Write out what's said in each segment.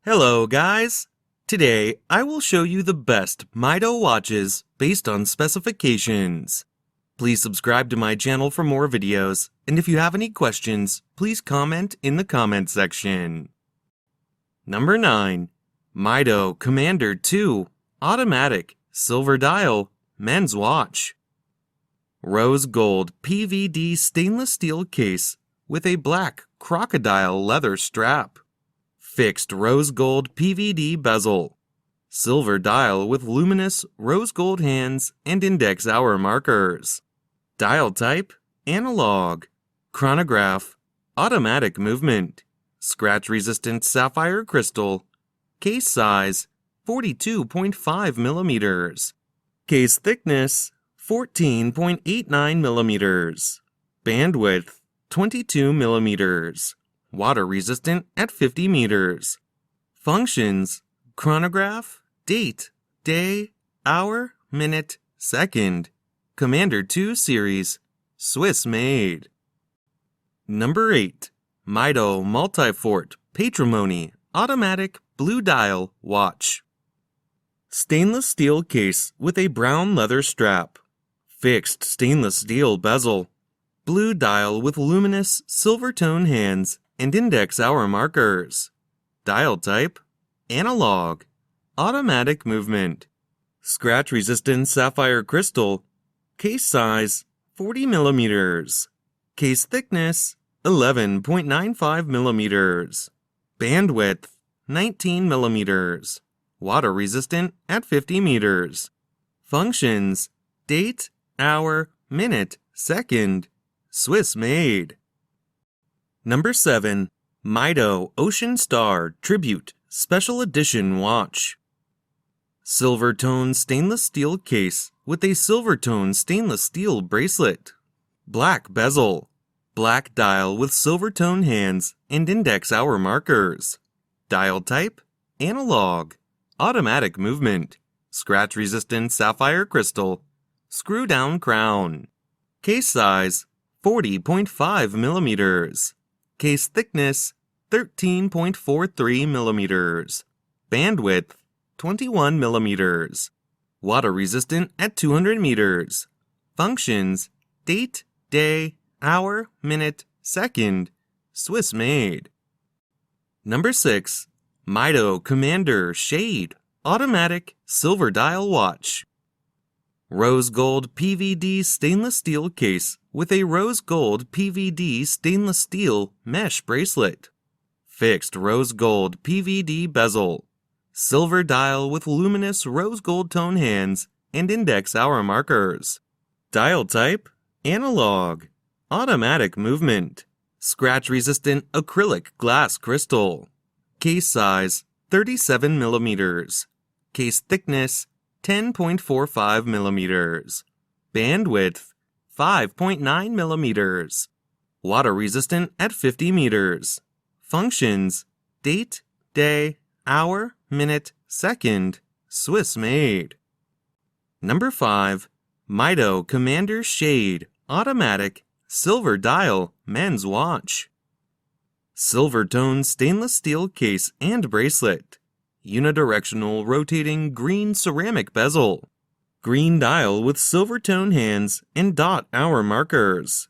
Hello guys! Today I will show you the best Mido watches based on specifications. Please subscribe to my channel for more videos, and if you have any questions, please comment in the comment section. Number 9. Mido Commander 2 Automatic Silver Dial Men's Watch. Rose gold PVD stainless steel case with a black crocodile leather strap. Fixed rose gold PVD bezel. Silver dial with luminous rose gold hands and index hour markers. Dial type, analog. Chronograph, automatic movement. Scratch-resistant sapphire crystal. Case size, 42.5 millimeters. Case thickness, 14.89 millimeters. Bandwidth, 22 millimeters. Water resistant at 50 meters. Functions, chronograph, date, day, hour, minute, second. Commander 2 series, Swiss made. Number 8. Mido Multifort Patrimony Automatic Blue Dial Watch. Stainless steel case with a brown leather strap. Fixed stainless steel bezel. Blue dial with luminous silver tone hands and index hour markers. Dial type, analog. Automatic movement. Scratch-resistant sapphire crystal. Case size, 40 millimeters. Case thickness, 11.95 millimeters. Bandwidth, 19 millimeters. Water resistant at 50 meters. Functions, date, hour, minute, second. Swiss made. Number 7. Mido Ocean Star Tribute Special Edition Watch. Silver tone stainless steel case with a silver tone stainless steel bracelet. Black bezel. Black dial with silver tone hands and index hour markers. Dial type, analog. Automatic movement. Scratch-resistant sapphire crystal. Screw-down crown. Case size, 40.5 millimeters. Case thickness, 13.43 millimeters. Bandwidth, 21 millimeters. Water resistant at 200 meters. Functions, date, day, hour, minute, second. Swiss made. Number 6. Mido Commander Shade Automatic Silver Dial Watch. Rose gold PVD stainless steel case with a rose gold PVD stainless steel mesh bracelet. Fixed rose gold PVD bezel. Silver dial with luminous rose gold tone hands and index hour markers. Dial type, analog. Automatic movement. Scratch-resistant acrylic glass crystal. Case size, 37 millimeters. Case thickness, 10.45 millimeters. Bandwidth, 5.9 millimeters. Water resistant at 50 meters. Functions, date, day, hour, minute, second. Swiss made. Number 5. Mido Commander Shade Automatic Silver Dial Men's Watch. Silver tone stainless steel case and bracelet. Unidirectional rotating green ceramic bezel. Green dial with silver tone hands and dot hour markers.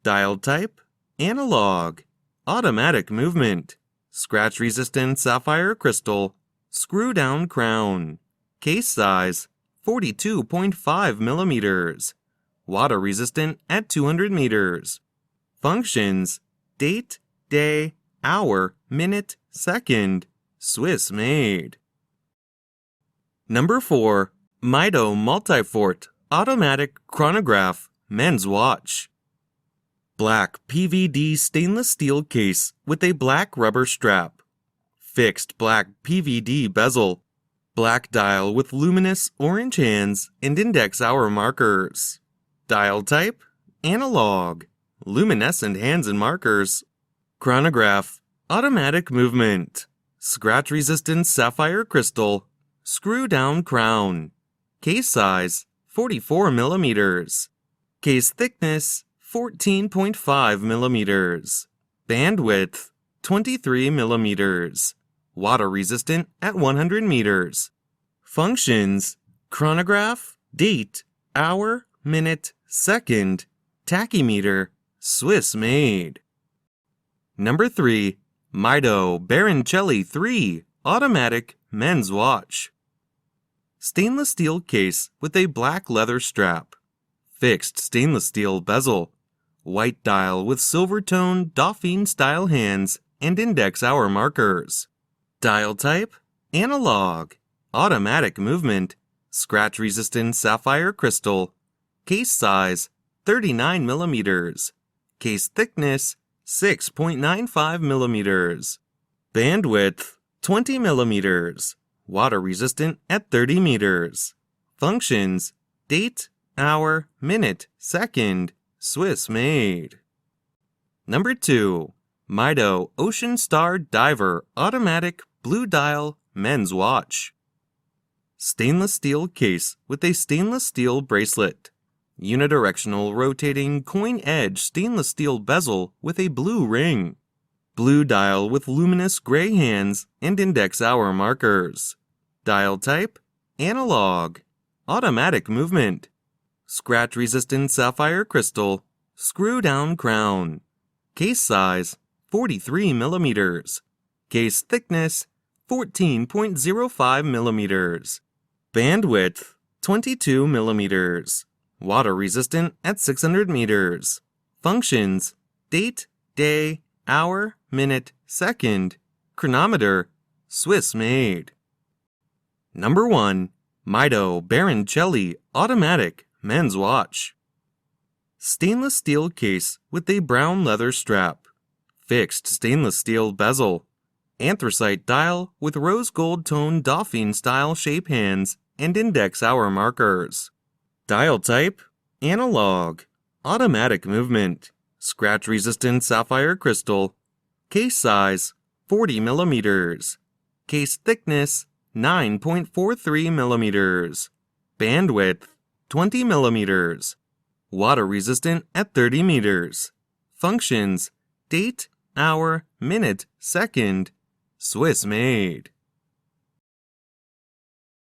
Dial type, analog. Automatic movement. Scratch-resistant sapphire crystal. Screw-down crown. Case size, 42.5 millimeters. Water resistant at 200 meters. Functions, date, day, hour, minute, second. Swiss made. Number 4. Mido Multifort Automatic Chronograph Men's Watch. Black PVD stainless steel case with a black rubber strap. Fixed black PVD bezel. Black dial with luminous orange hands and index hour markers. Dial type, analog. Luminescent hands and markers. Chronograph, automatic movement. Scratch-resistant sapphire crystal. Screw-down crown. Case size, 44 millimeters. Case thickness, 14.5 millimeters. Bandwidth, 23 millimeters. water resistant at 100 meters. Functions: chronograph, date, hour, minute, second, tachymeter, Swiss made. Number 3. Mido Baroncelli 3 Automatic Men's Watch. Stainless steel case with a black leather strap. Fixed stainless steel bezel. White dial with silver-toned Dauphine-style hands and index hour markers. Dial type: analog. Automatic movement. Scratch-resistant sapphire crystal. Case size: 39 millimeters. Case thickness: 6.95 millimeters. Bandwidth: 20 millimeters. Water resistant at 30 meters. Functions: date, hour, minute, second, Swiss made. Number 2. Mido Ocean Star Diver Automatic Blue Dial Men's Watch. Stainless steel case with a stainless steel bracelet. Unidirectional rotating coin edge stainless steel bezel with a blue ring. Blue dial with luminous gray hands and index hour markers. Dial type: analog. Automatic movement. Scratch-resistant sapphire crystal. Screw-down crown. Case size: 43 millimeters. Case thickness: 14.05 millimeters. Bandwidth: 22 millimeters. Water resistant at 600 meters. Functions: date, day, hour, minute, second, chronometer, Swiss made. Number 1. Mido Baroncelli Automatic Men's Watch. Stainless steel case with a brown leather strap. Fixed stainless steel bezel. Anthracite dial with rose gold toned Dauphine style shape hands and index hour markers. Dial type: analog. Automatic movement. Scratch resistant sapphire crystal. Case size: 40 millimeters. Case thickness: 9.43 millimeters. Bandwidth: 20 millimeters. Water resistant at 30 meters. Functions: date, hour, minute, second, Swiss made.